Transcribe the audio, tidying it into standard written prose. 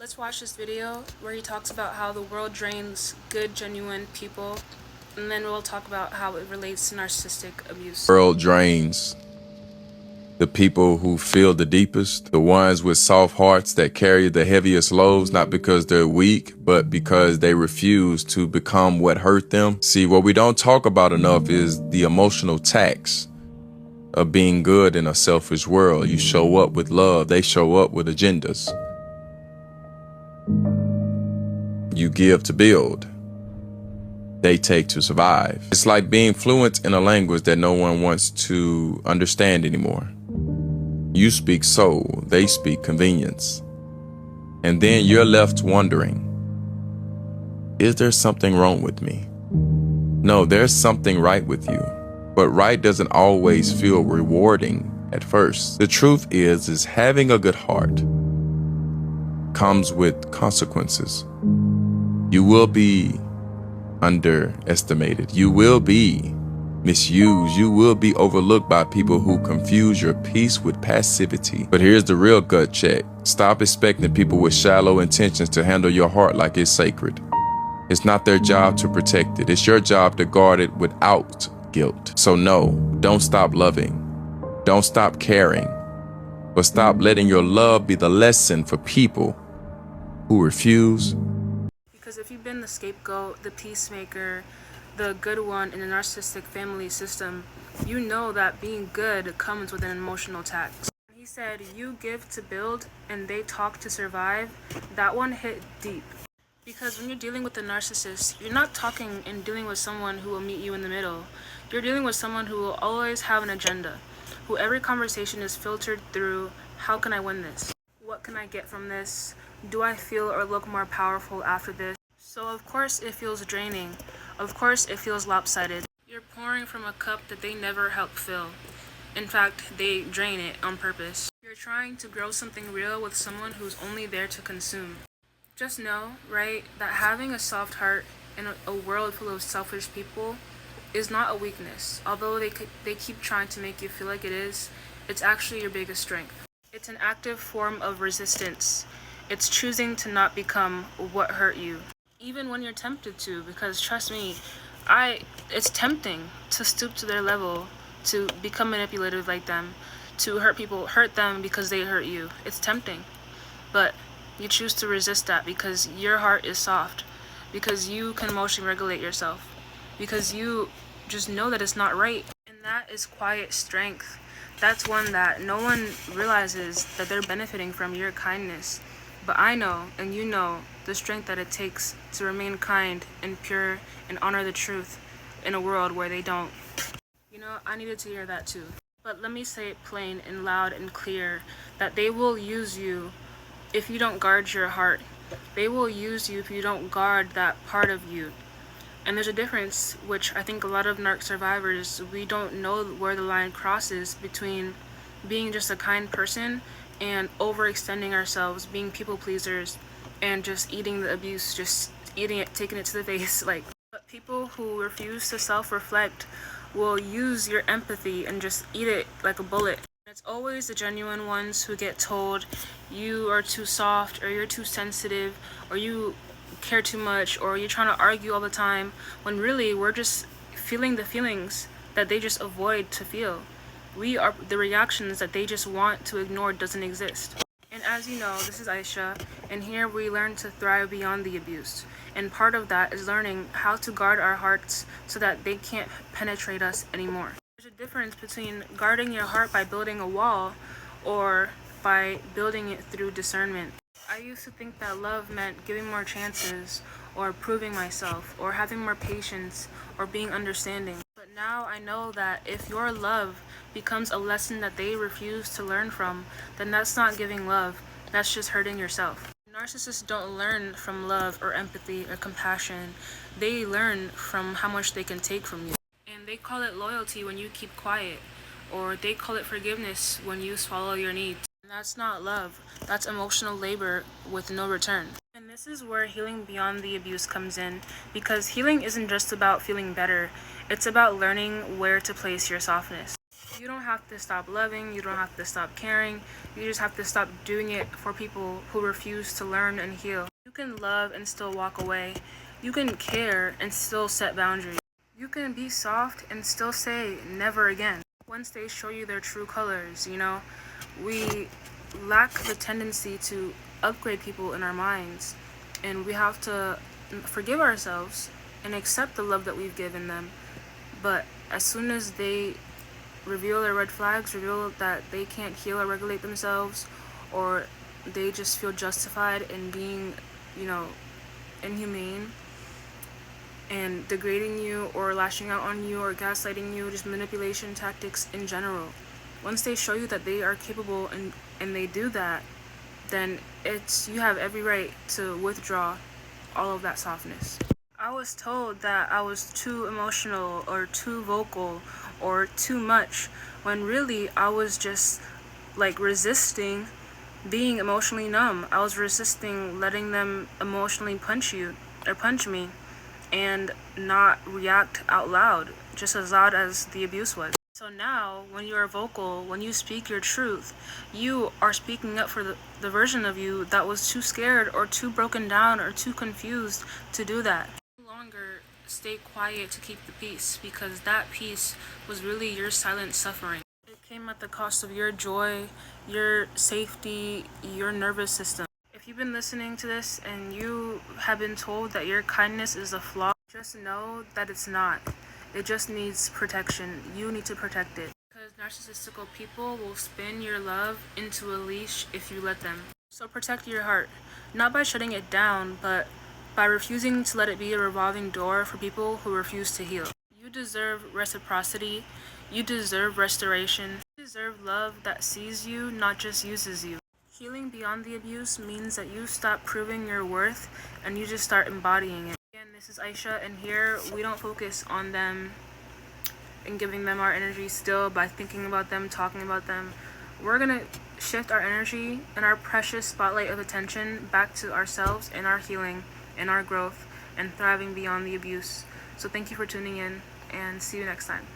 Let's watch this video where he talks about how the world drains good, genuine people, and then we'll talk about how it relates to narcissistic abuse. The world drains the people who feel the deepest, the ones with soft hearts that carry the heaviest loads, not because they're weak, but because they refuse to become what hurt them. See, what we don't talk about enough is the emotional tax of being good in a selfish world. You show up with love, they show up with agendas. You give to build, they take to survive. It's like being fluent in a language that no one wants to understand anymore. You speak soul, they speak convenience. And then you're left wondering, is there something wrong with me? No, there's something right with you. But right doesn't always feel rewarding at first. The truth is having a good heart comes with consequences. You will be underestimated. You will be misused. You will be overlooked by people who confuse your peace with passivity. But here's the real gut check. Stop expecting people with shallow intentions to handle your heart like it's sacred. It's not their job to protect it. It's your job to guard it without guilt. So no, don't stop loving. Don't stop caring. But stop letting your love be the lesson for people who refuse. Because if you've been the scapegoat, the peacemaker, the good one in the narcissistic family system, you know that being good comes with an emotional tax. He said, you give to build and they talk to survive. That one hit deep. Because when you're dealing with a narcissist, you're not talking and dealing with someone who will meet you in the middle. You're dealing with someone who will always have an agenda, who every conversation is filtered through, how can I win this? What can I get from this? Do I feel or look more powerful after this? So of course it feels draining. Of course it feels lopsided. You're pouring from a cup that they never help fill. In fact, they drain it on purpose. You're trying to grow something real with someone who's only there to consume. Just know, right, that having a soft heart in a world full of selfish people is not a weakness. Although they keep trying to make you feel like it is, it's actually your biggest strength. It's an active form of resistance. It's choosing to not become what hurt you, even when you're tempted to, because trust me, it's tempting to stoop to their level, to become manipulative like them, to hurt them because they hurt you. It's tempting, but you choose to resist that because your heart is soft, because you can emotionally regulate yourself, because you just know that it's not right. And that is quiet strength. That's one that no one realizes that they're benefiting from your kindness. But I know, and you know, the strength that it takes to remain kind and pure and honor the truth in a world where they don't. You know, I needed to hear that too. But let me say it plain and loud and clear that they will use you if you don't guard your heart. They will use you if you don't guard that part of you. And there's a difference, which I think a lot of narc survivors, we don't know where the line crosses between being just a kind person and overextending ourselves, being people pleasers, and just eating the abuse, just eating it, taking it to the face. But people who refuse to self-reflect will use your empathy and just eat it like a bullet. It's always the genuine ones who get told you are too soft, or you're too sensitive, or you care too much, or you're trying to argue all the time, when really we're just feeling the feelings that they just avoid to feel. We are the reactions that they just want to ignore doesn't exist. And as you know, this is Aisha, and here we learn to thrive beyond the abuse. And part of that is learning how to guard our hearts so that they can't penetrate us anymore. There's a difference between guarding your heart by building a wall or by building it through discernment. I used to think that love meant giving more chances, or proving myself, or having more patience, or being understanding. But now I know that if your love becomes a lesson that they refuse to learn from, then that's not giving love, that's just hurting yourself. Narcissists don't learn from love or empathy or compassion. They learn from how much they can take from you. And they call it loyalty when you keep quiet, or they call it forgiveness when you swallow your needs. And that's not love, that's emotional labor with no return. And this is where healing beyond the abuse comes in, because healing isn't just about feeling better, it's about learning where to place your softness. You don't have to stop loving, you don't have to stop caring, you just have to stop doing it for people who refuse to learn and heal. You can love and still walk away. You can care and still set boundaries. You can be soft and still say never again. Once they show you their true colors, we lack the tendency to upgrade people in our minds, and we have to forgive ourselves and accept the love that we've given them. But as soon as they reveal their red flags, reveal that they can't heal or regulate themselves, or they just feel justified in being, inhumane and degrading you or lashing out on you or gaslighting you, just manipulation tactics in general. Once they show you that they are capable and they do that, then you have every right to withdraw all of that softness. I was told that I was too emotional or too vocal or too much, when really I was just resisting being emotionally numb. I was resisting letting them emotionally punch me and not react out loud, just as loud as the abuse was. So now, when you are vocal, when you speak your truth, you are speaking up for the version of you that was too scared or too broken down or too confused to do that. No longer stay quiet to keep the peace, because that peace was really your silent suffering. It came at the cost of your joy, your safety, your nervous system. If you've been listening to this and you have been told that your kindness is a flaw, just know that it's not. It just needs protection. You need to protect it. Because narcissistical people will spin your love into a leash if you let them. So protect your heart. Not by shutting it down, but by refusing to let it be a revolving door for people who refuse to heal. You deserve reciprocity. You deserve restoration. You deserve love that sees you, not just uses you. Healing beyond the abuse means that you stop proving your worth and you just start embodying it. Again, this is Aisha, and here we don't focus on them and giving them our energy still by thinking about them, talking about them. We're gonna shift our energy and our precious spotlight of attention back to ourselves and our healing and our growth and thriving beyond the abuse. So thank you for tuning in, and see you next time.